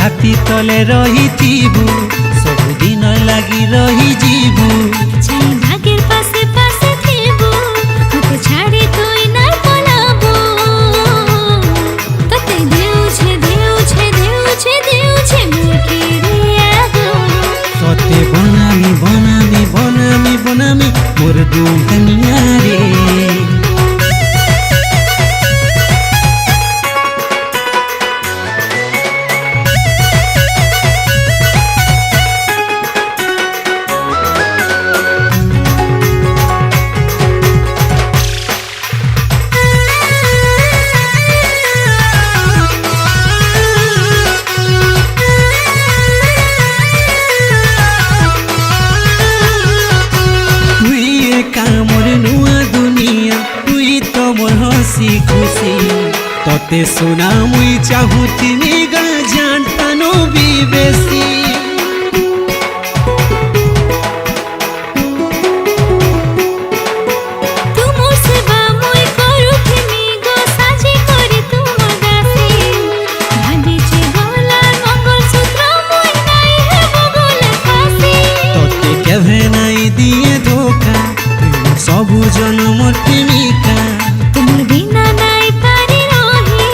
छाती तले रहिथिबु सबुदिन लागि रहिजिबु भाग्येर पासे पासे थिबु मते छाडी तुई नाइ पलाबु तते देउछे देउछे देउछे देउछे मुखे रियागो तते बनामी बनामी बनामी बनामी मोर दुल्हनिया रे मोर नुआ दुनिया तुई तो मोर हसी खुशी तते सुना मुई चाहुथिनी गा जानतानो भी बेसी तुमोर सेवा मुई करूथिनी गो साजी करी तुमोर दासी भाबिचे गलार मंगलसूत्र मुई नाइ हेबो बोले फासी तते केभे नाइ दिए धोखा सबु जनमर प्रेमिका तुमर बिना नाइ पारी रही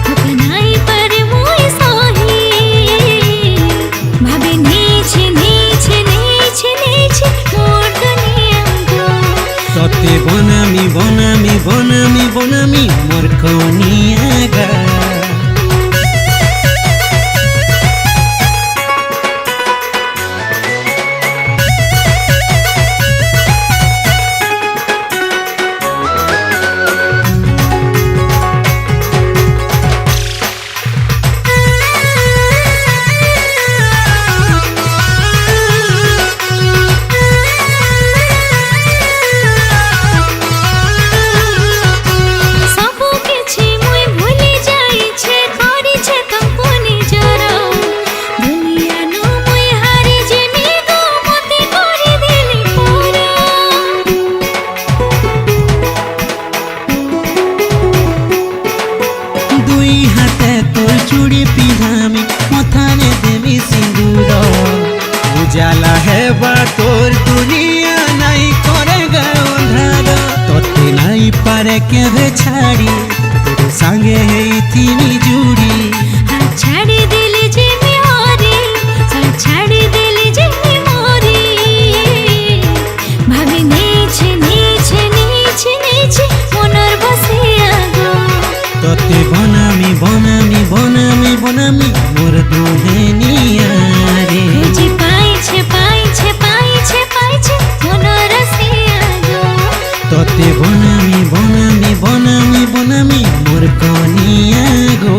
धोखा नाइ पारे मुई सही भाबे नीचे नीचे नीचे नीचे मोर दुनिया गो तते बनामी बनामी बनामी बनामी मोर कनिया गा चूड़ी पिधामी मथाने देमी सिंदूर उजाला है बा तोर दुनिया नाई करेगा अंधार तोते नाई पारे केभे छाड़ी तोर संगे है इतनी जुड़ी छाड़ी दिली जे मोरी छाड़ी दिली जे मोरी भाभी नीचे नीचे नीचे नीचे मनर बसिया गो तोते बनामी बनामी बनामी बनामी मोर दुल्हनिया रे जी पाइछे पाइछे पाइछे पाइछे मनर रसिया गो तोते बनामी बनामी बनामी बनामी मोर कनिया गो।